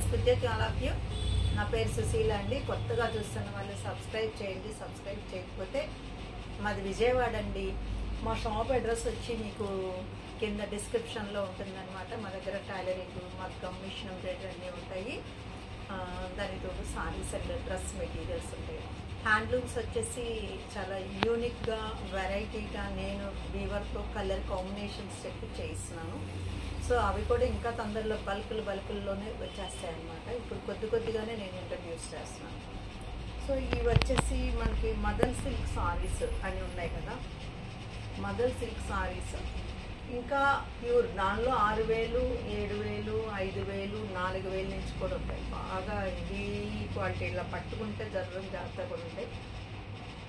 Viewers, good day to all of you. నా పేరు సుశీల అండి. కొత్తగా చూస్తున్న వాళ్ళు సబ్స్క్రైబ్ చేయండి. సబ్స్క్రైబ్ చేయకపోతే మాది విజయవాడ అండి. మా షాప్ అడ్రస్ వచ్చి మీకు కింద డిస్క్రిప్షన్లో ఉంటుందన్నమాట. మా దగ్గర టైలరింగ్, మగ్గం, మిషన్ ఎంబ్రాయిడరీ అన్నీ ఉంటాయి. దానితో సారీస్ అండ్ డ్రెస్ మెటీరియల్స్ ఉంటాయి. హ్యాండ్లూమ్స్ వచ్చేసి చాలా యూనిక్గా, వెరైటీగా నేను వీవర్తో కలర్ కాంబినేషన్స్ చెప్పి చేయిస్తున్నాను. సో అవి కూడా ఇంకా తొందరలో బల్కుల్లోనే వచ్చేస్తాయి అన్నమాట. ఇప్పుడు కొద్దిగానే నేను ఇంట్రడ్యూస్ చేస్తున్నాను. సో ఇవి వచ్చేసి మనకి మదర్ సిల్క్ సారీస్ అని ఉన్నాయి కదా. మదర్ సిల్క్ సారీస్ ఇంకా ప్యూర్, దానిలో 6,000, 7,000, 5,000, 4,000 నుంచి కూడా ఉంటాయి. బాగా హెవీ క్వాలిటీ, ఇలా పట్టుకుంటే జాగ్రత్తగా కూడా ఉంటాయి.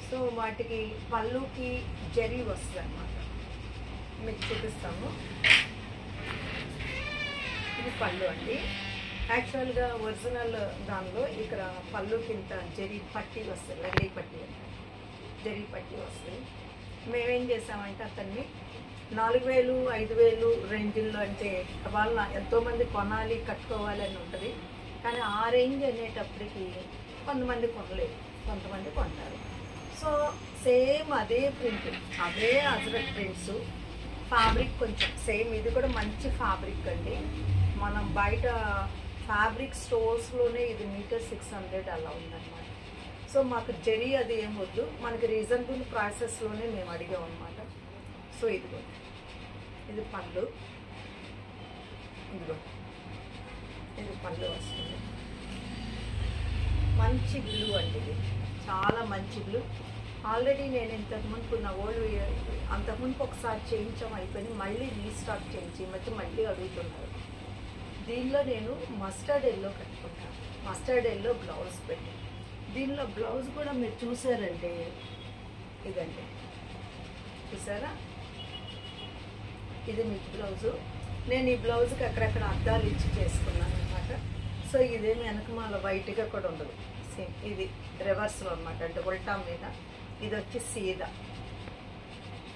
సో వాటికి పళ్ళుకి జరీ వస్తుంది అన్నమాట. మీకు చూపిస్తాము. ఇది పళ్ళు అండి. యాక్చువల్గా ఒరిజినల్ దానిలో ఇక్కడ పళ్ళుకి ఇంత జరీ పట్టీ వస్తుంది, లగ్లీ పట్టీ అంటారు, జరీ పట్టీ వస్తుంది. మేమేం చేసామంటే అతన్ని 4,000, 5,000 రేంజ్లో, అంటే వాళ్ళ ఎంతోమంది కొనాలి, కట్టుకోవాలి అని ఉంటుంది. కానీ ఆ రేంజ్ అనేటప్పటికి కొంతమంది కొనలేదు, కొంతమంది కొంటారు. సో సేమ్ అదే ప్రింట్, అదే అజరక్ ప్రింట్స్, ఫ్యాబ్రిక్ కొంచెం సేమ్. ఇది కూడా మంచి ఫ్యాబ్రిక్ అండి. మనం బయట ఫ్యాబ్రిక్ స్టోర్స్లోనే ఇది మీటర్ 600 అలా ఉందన్నమాట. సో మాకు జరీ అది ఏం వద్దు, మనకి రీజనబుల్ ప్రైసెస్లోనే మేము అడిగాం అనమాట. సో ఇదిగో, ఇది పళ్ళు, ఇదిగో ఇది పళ్ళు వస్తుంది. మంచి బ్లూ అండి, ఇది చాలా మంచి బ్లూ. ఆల్రెడీ నేను ఇంతకుముందు నా అంతకుముందు ఒకసారి చేయించాం, అయిపోయింది. మళ్ళీ రీస్టార్ట్ చేయించి ఈ మధ్య మళ్ళీ అడుగుతున్నారు. దీనిలో నేను మస్టర్డ్ ఎల్లో కట్టుకుంటాను. మస్టర్డ్ ఎల్లో బ్లౌజ్ పెట్టి, దీనిలో బ్లౌజ్ కూడా మీరు చూసారంటే ఇదండి, చూసారా, ఇది మీకు బ్లౌజు. నేను ఈ బ్లౌజ్కి అక్కడక్కడ అద్దాలు ఇచ్చి చేసుకున్నాను అనమాట. సో ఇదేమి వెనకమాల వైట్గా కూడా ఉండదు, సేమ్ ఇది రివర్స్లో అనమాట, అంటే ఉల్టా మీద. ఇది వచ్చి సీదా,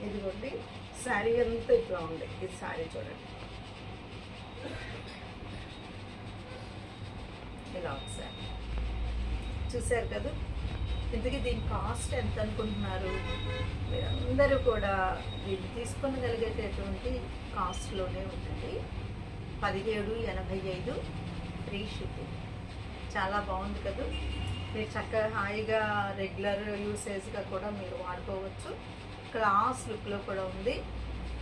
ఇదిగోండి శారీ అంతా ఇట్లా ఉంది. ఇది శారీ చూడండి, ఇలా ఉంది శారీ. చూసారు కదా. ఇంతకీ దీని కాస్ట్ ఎంత అనుకుంటున్నారు? మీరందరూ కూడా దీన్ని తీసుకొనగలిగేటటువంటి కాస్ట్లోనే ఉంటుంది. 1785 ఫ్రీ షిప్పింగ్. చాలా బాగుంది కదా. మీరు చక్కగా హాయిగా రెగ్యులర్ యూసేజ్గా కూడా మీరు వాడుకోవచ్చు. క్లాస్ లుక్లో కూడా ఉంది.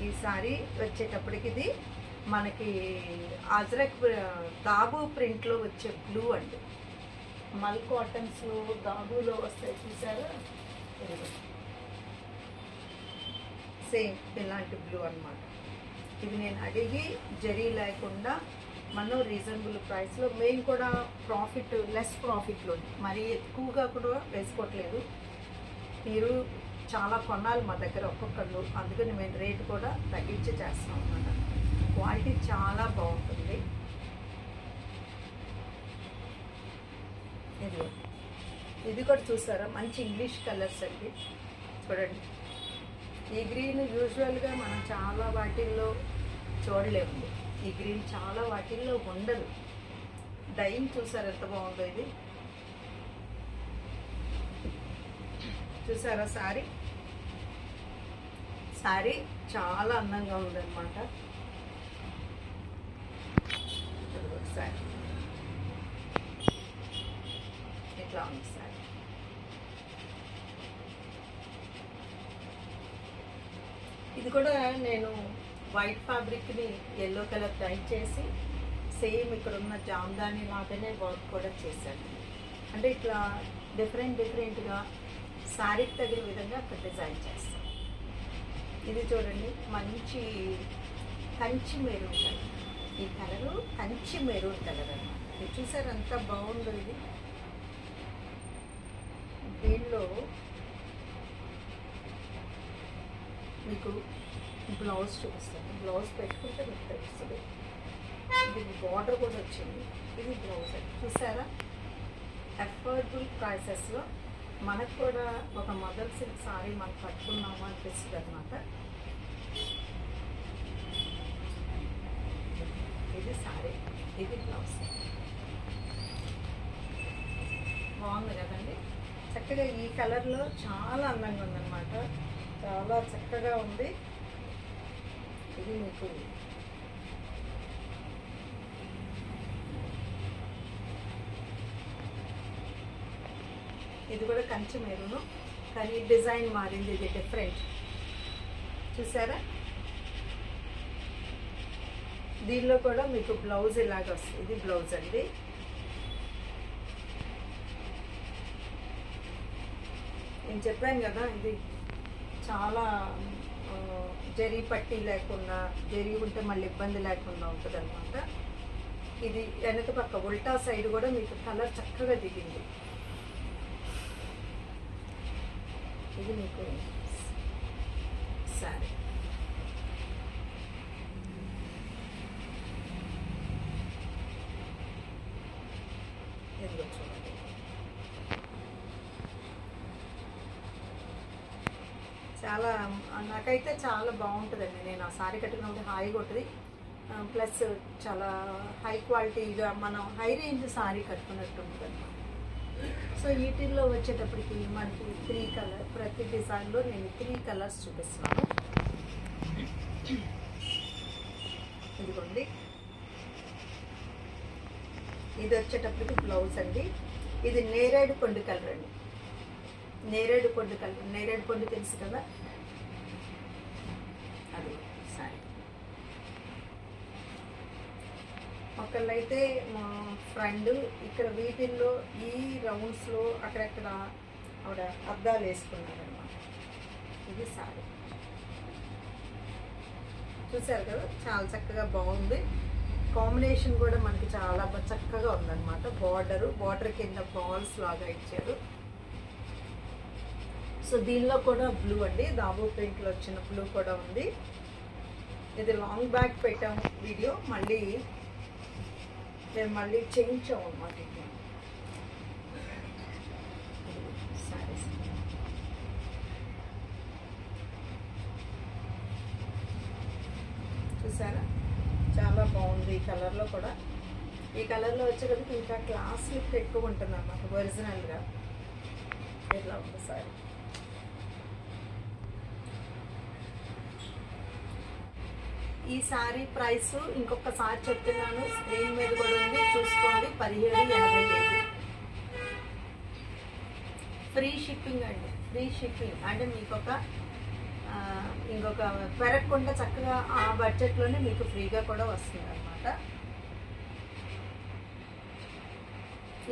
ఈ సారీ వచ్చేటప్పటికి ఇది మనకి అజ్రక్ దాబు ప్రింట్లో వచ్చే బ్లూ అండి. మల్ కాటన్స్లో దాబులో వస్తాయి, చూసారా, సేమ్ ఇలాంటి బ్లూ అనమాట. ఇది నేను అడిగి జరీ లేకుండా మనం రీజనబుల్ ప్రైస్లో, మేము కూడా ప్రాఫిట్ లెస్ ప్రాఫిట్లో, మరీ ఎక్కువగా కూడా వేసుకోవట్లేదు. మీరు చాలా కొనాలి మా దగ్గర ఒక్కొక్కళ్ళు, అందుకని మేము రేటు కూడా తగ్గించి చేస్తాం అన్నమాట. క్వాలిటీ చాలా బాగుంటుంది. ఇది కూడా చూసారా, మంచి ఇంగ్లీష్ కలర్స్ అండి. చూడండి, ఈ గ్రీన్ యూజువల్గా మనం చాలా వాటిల్లో చూడలేము. ఈ గ్రీన్ చాలా వాటిల్లో ఉండదు. డైయింగ్ చూసారా ఎంత బాగుందో. ఇది చూసారా, శారీ చాలా అందంగా ఉందన్నమాట. శారీ ఇట్లా ఉంది శారీ. ఇది కూడా నేను వైట్ ఫ్యాబ్రిక్ని ఎల్లో కలర్ డై చేసి సేమ్ ఇక్కడ ఉన్న జామ్దాని లాగానే వర్క్ కూడా చేశాను. అంటే ఇట్లా డిఫరెంట్గా శారీకి తగిన విధంగా అక్కడ డిజైన్ చేస్తాను. ఇది చూడండి, మంచి కంచి మెరూన్ కలర్. ఈ కలరు కంచి మెరూన్ కలర్ అన్నమాట. ఇది చూసారు ఎంత బాగుందో. ఇది దీనిలో మీకు బ్లౌజ్ చూపిస్తాను. బ్లౌజ్ పెట్టుకుంటే మీకు తెలుస్తుంది. దీనికి బార్డర్ కూడా వచ్చింది. ఇది బ్లౌజ్ అండి. చూసారా, అఫోర్డబుల్ ప్రైసెస్లో మనకు కూడా ఒక మదర్ సిల్క్ సారీ మనం కట్టుకున్నాము అనిపిస్తుంది అనమాట. ఇది సారీ, ఇది బ్లౌజ్. బాగుంది కదండి. చక్కగా ఈ కలర్లో చాలా అందంగా ఉందన్నమాట. చాలా చక్కగా ఉంది. ఇది మీకు ఇది కూడా కంచి మెరూను, కానీ డిజైన్ మారింది. ఇది డిఫరెంట్, చూసారా? దీనిలో కూడా మీకు బ్లౌజ్ ఇలాగ వస్తుంది. ఇది బ్లౌజ్ అండి. నేను చెప్పాను కదా, ఇది చాలా జరీ పట్టీ లేకుండా, జరీ ఉంటే మళ్ళీ ఇబ్బంది లేకుండా ఉంటుంది అనమాట. ఇది వెనక పక్క ఉల్టా సైడ్ కూడా మీకు కలర్ చక్కగా దిగింది. ఇది మీకు సారీ. ఇదిగో చూడండి. చాలా నాకైతే చాలా బాగుంటుందండి. నేను ఆ సారీ కట్టుకున్నప్పుడు హాయిగా ఉంటుంది. ప్లస్ చాలా హై క్వాలిటీగా మనం హై రేంజ్ సారీ కట్టుకున్నట్టు ఉంటుంది అన్నమాట. సో వీటిల్లో వచ్చేటప్పటికి మనకి 3 కలర్, ప్రతి డిజైన్లో నేను 3 కలర్స్ చూపిస్తున్నాను. ఇదిగోండి, ఇది వచ్చేటప్పటికి బ్లౌజ్ అండి. ఇది నేరేడు కొండు కలర్ అండి. నేరేడు కొండు కలర్, నేరేడు కొండు తెలుసు కదా, అది సారీ. ఒకళ్ళైతే మా ఫ్రెండ్ ఇక్కడ వీటిల్లో ఈ రౌండ్స్లో అక్కడక్కడ ఆవిడ అద్దాలు వేసుకున్నారనమాట. ఇది సారీ, చూసారు కదా, చాలా చక్కగా బాగుంది. కాంబినేషన్ కూడా మనకి చాలా చక్కగా ఉందన్నమాట. బార్డర్ కింద బాల్స్ లాగా ఇచ్చారు. సో దీనిలో కూడా బ్లూ అండి, దాబు ప్రింట్లో వచ్చిన బ్లూ కూడా ఉంది. ఇది లాంగ్ బ్యాక్ పెట్టాము వీడియో, మళ్ళీ మేము మళ్ళీ చేయించాము అన్నమాట. సారీస్ చూసారా, చాలా బాగుంది. ఈ కలర్లో కూడా, ఈ కలర్లో వచ్చేటప్పుడు ఇంకా క్లాస్ లుక్ ఎక్కువ ఉంటుంది అన్నమాట. ఒరిజినల్గా ఇట్లా ఉంది సారీ. ఈ సారీ ప్రైస్ ఇంకొకసారి చెప్తున్నాను, స్క్రీన్ మీద కూడా ఉంది, చూసుకోండి. 1785. ఫ్రీ షిప్పింగ్ అండి, ఫ్రీ షిప్పింగ్. అంటే మీకు ఇంకొక పెరగకుండా చక్కగా ఆ బడ్జెట్లోనే మీకు ఫ్రీగా కూడా వస్తుంది అన్నమాట.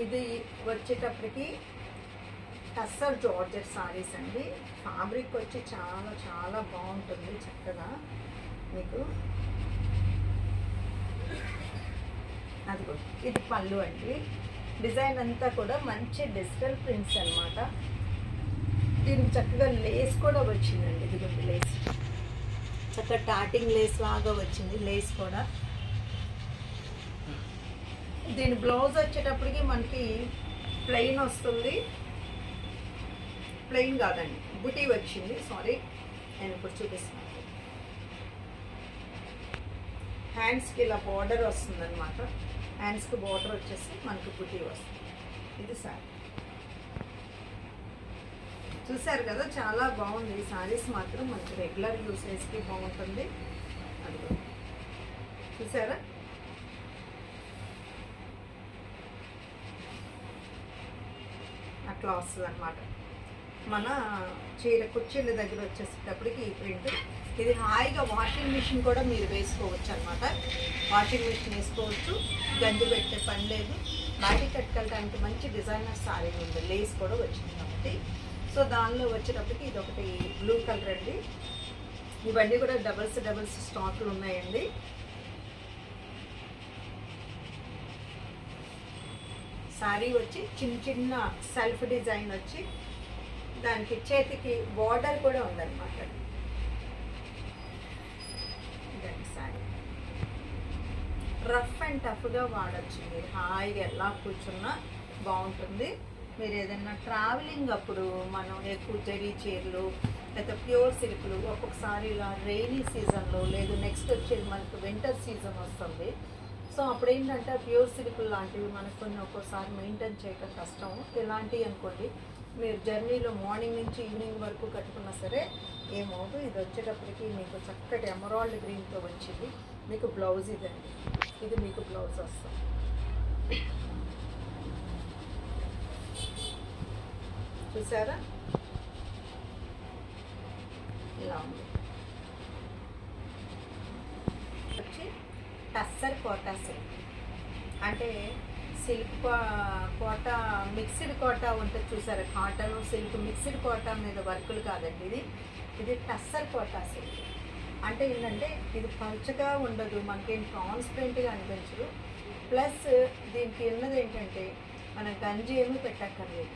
ఇది వచ్చేటప్పటికి టస్సర్ జార్జెట్ సారీస్ అండి. ఫ్యాబ్రిక్ వచ్చి చాలా చాలా బాగుంటుంది చక్కగా మీకు. అదిగో ఇది పళ్ళు అండి. డిజైన్ అంతా కూడా మంచి డిజిటల్ ప్రింట్స్ అన్నమాట. దీనికి చక్కగా లేస్ కూడా వచ్చిందండి. ఇదిగోండి లేస్, చక్కగా టాటింగ్ లేస్ లాగా వచ్చింది లేస్ కూడా. దీని బ్లౌజ్ వచ్చేటప్పటికి మనకి ప్లెయిన్ వస్తుంది. ప్లెయిన్ కాదండి, బుటీ వచ్చింది. సారీ, నేను ఇప్పుడు చూపిస్తున్నాను. హ్యాండ్స్కి ఇలా బార్డర్ వస్తుంది అనమాట. హ్యాండ్స్కి బార్డర్ వచ్చేసి మనకి బుటీ వస్తుంది. ఇది సారీ, చూసారు కదా, చాలా బాగుంది. ఈ సారీస్ మాత్రం మనకి రెగ్యులర్ యూసేజ్కి బాగుంటుంది. అది చూసారా, అట్లా వస్తుంది అనమాట. మన చీర కుర్చీల దగ్గర వచ్చేసేటప్పటికి ఈ ప్రింట్. ఇది హాయిగా వాషింగ్ మిషన్ కూడా మీరు వేసుకోవచ్చు అనమాట. వాషింగ్ మిషన్ వేసుకోవచ్చు, గంజి పెట్టే పని లేదు. బయటికి కట్టుకెళ్ళడానికి మంచి డిజైనర్ సారీ ఉంది. లేస్ కూడా వచ్చింది కాబట్టి. సో దానిలో వచ్చేటప్పటికి ఇది ఒకటి బ్లూ కలర్ అండి. ఇవన్నీ కూడా డబల్స్ స్టాక్లు ఉన్నాయండి. సారీ వచ్చి చిన్న సెల్ఫ్ డిజైన్ వచ్చి దానికి చేతికి బార్డర్ కూడా ఉందన్నమాట. సారీ రఫ్ అండ్ టఫ్గా వాడచ్చు. మీరు హాయిగా ఎలా కూర్చున్నా బాగుంటుంది. మీరు ఏదైనా ట్రావెలింగ్ అప్పుడు మనం ఎక్కువ జరీ చీరలు లేదా ప్యూర్ సిల్క్లు ఒక్కొక్కసారి ఇలా రెయినీ సీజన్లో, లేదు నెక్స్ట్ వచ్చేది మనకు వింటర్ సీజన్ వస్తుంది. సో అప్పుడు ఏంటంటే ప్యూర్ సిల్క్ లాంటివి మనకు కొన్ని ఒక్కోసారి మెయింటైన్ చేయడం కష్టం. ఇలాంటివి అనుకోండి మీరు జర్నీలో మార్నింగ్ నుంచి ఈవినింగ్ వరకు కట్టుకున్నా సరే ఏమవుతుంది. ఇది వచ్చేటప్పటికి మీకు చక్కటి ఎమరాల్డ్ గ్రీన్తో వచ్చింది. మీకు బ్లౌజ్ ఇదండి, ఇది మీకు బ్లౌజ్ వస్తుంది. చూసారా ఇలా ఉంది. వచ్చి టస్సర్ కోటా సిల్క్ అంటే సిల్క్ కోటా మిక్స్డ్ కోటా ఉంటుంది చూసారా, కాటన్ సిల్క్ మిక్స్డ్ కోటా మీద వర్కులు కాదండి. ఇది టస్సర్ కోటా సిల్క్ అంటే ఏంటంటే ఇది పలుచగా ఉండదు, మనకేం ట్రాన్స్పరెంట్గా అనిపించదు. ప్లస్ దీనికి ఉన్నది ఏంటంటే మన గంజి ఏమీ పెట్టక్కర్లేదు.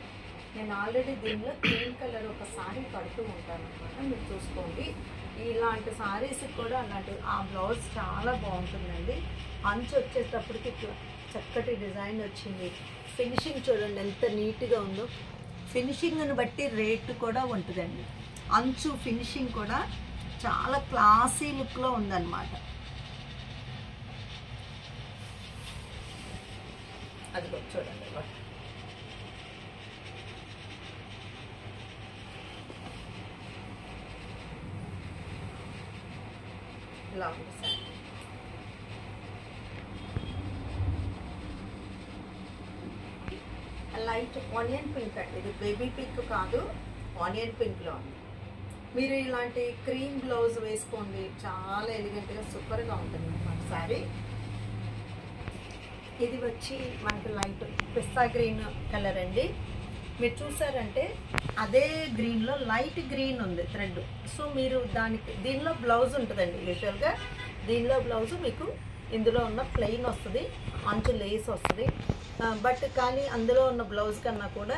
నేను ఆల్రెడీ దీనిలో క్రీమ్ కలర్ ఒక సారీ కడుతూ ఉంటాను అనమాట, మీరు చూసుకోండి. ఇలాంటి సారీస్కి కూడా అలాంటి ఆ బ్లౌజ్ చాలా బాగుంటుందండి. అంచు వచ్చేటప్పటికి చక్కటి డిజైన్ వచ్చింది. ఫినిషింగ్ చూడండి ఎంత నీట్గా ఉందో. ఫినిషింగ్ని బట్టి రేటు కూడా ఉంటుందండి. అంచు ఫినిషింగ్ కూడా చాలా క్లాసీ లుక్లో ఉందన్నమాట. అది చూడండి ఇలా ఉంది సార్. లైట్ ఆనియన్ పింక్ అండి, ఇది బేబీ పింక్ కాదు, ఆనియన్ పింక్లో ఉంది. మీరు ఇలాంటి క్రీమ్ బ్లౌజ్ వేసుకోండి, చాలా ఎలిగెంట్గా సూపర్గా ఉంటుంది అన్నమాట సారీ. ఇది వచ్చి మనకి లైట్ పిస్తా గ్రీన్ కలర్ అండి. మీరు చూసారంటే అదే గ్రీన్లో లైట్ గ్రీన్ ఉంది థ్రెడ్. సో మీరు దీనిలో బ్లౌజ్ ఉంటుందండి. యూజువల్గా దీనిలో బ్లౌజ్ మీకు ఇందులో ఉన్న ప్లెయిన్ వస్తుంది, అంచు లేస్ వస్తుంది. బట్ కానీ అందులో ఉన్న బ్లౌజ్ కన్నా కూడా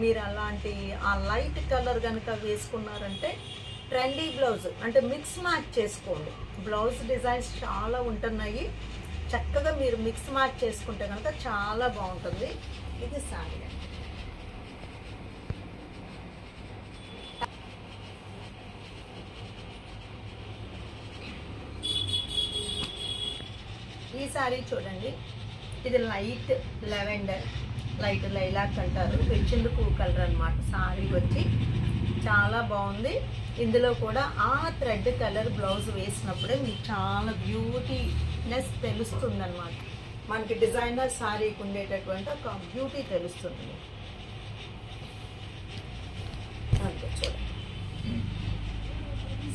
మీరు అలాంటి ఆ లైట్ కలర్ కనుక వేసుకున్నారంటే ట్రెండీ బ్లౌజ్ అంటే మిక్స్ మ్యాచ్ చేసుకోండి. బ్లౌజ్ డిజైన్స్ చాలా ఉంటున్నాయి, చక్కగా మీరు మిక్స్ మ్యాచ్ చేసుకుంటే కనుక చాలా బాగుంటుంది. ఇది సారీ అండి. ఈ సారీ చూడండి, ఇది లైట్ లెవెండర్, లైట్ లైలాక్ అంటారు, చిందుకు కలర్ అనమాట. సారీ వచ్చి చాలా బాగుంది. ఇందులో కూడా ఆ థ్రెడ్ కలర్ బ్లౌజ్ వేసినప్పుడే మీకు చాలా బ్యూటీనెస్ తెలుస్తుంది అనమాట. మనకి డిజైనర్ సారీకి ఉండేటటువంటి ఒక బ్యూటీ తెలుస్తుంది. అంతే చూడండి,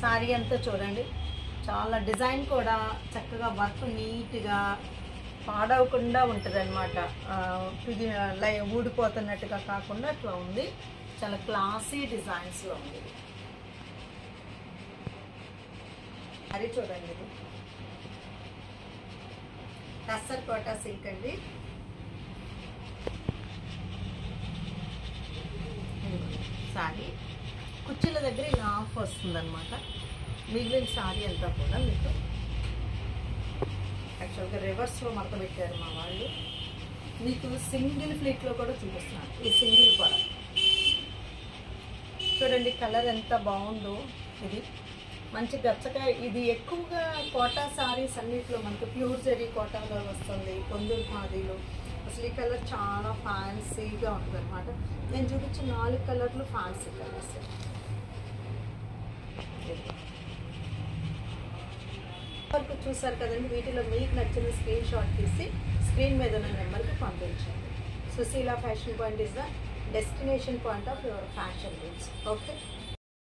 సారీ అంతా చూడండి, చాలా డిజైన్ కూడా చక్కగా వర్క్ నీట్గా పాడవకుండా ఉంటుంది అనమాట. ఇది ఊడిపోతున్నట్టుగా కాకుండా అట్లా ఉంది, చాలా క్లాసీ డిజైన్స్లో ఉంది. అది చూడండి, ఇది టస్సర్ కోటా సిల్క్ అండి. సారీ కుర్చీల దగ్గర ఇలా ఆఫ్ వస్తుంది అనమాట. మిగిలిన సారీ అంతా కూడా మీకు యాక్చువల్గా రివర్స్లో మడత పెట్టారు మా వాళ్ళు. మీకు సింగిల్ ఫ్లీట్లో కూడా చూపిస్తున్నాను. ఈ సింగిల్ కూడా చూడండి, కలర్ ఎంత బాగుందో. ఇది మంచి గచ్చగా, ఇది ఎక్కువగా కోటా సారీస్ అన్నిట్లో మనకు ప్యూర్ జరీ కోటాలో వస్తుంది, పొందులు ఖాదీలో. అసలు ఈ కలర్ చాలా ఫ్యాన్సీగా ఉంటుంది అనమాట. నేను చూపించిన 4 కలర్లు ఫ్యాన్సీ కలర్స్. వరకు చూసారు కదండి. వీటిలో మీకు నచ్చిన స్క్రీన్ షాట్ తీసి స్క్రీన్ మీద ఉన్న నెంబర్కి పంపించండి. Sushila fashion point is the destination point of your fashion reels. Okay.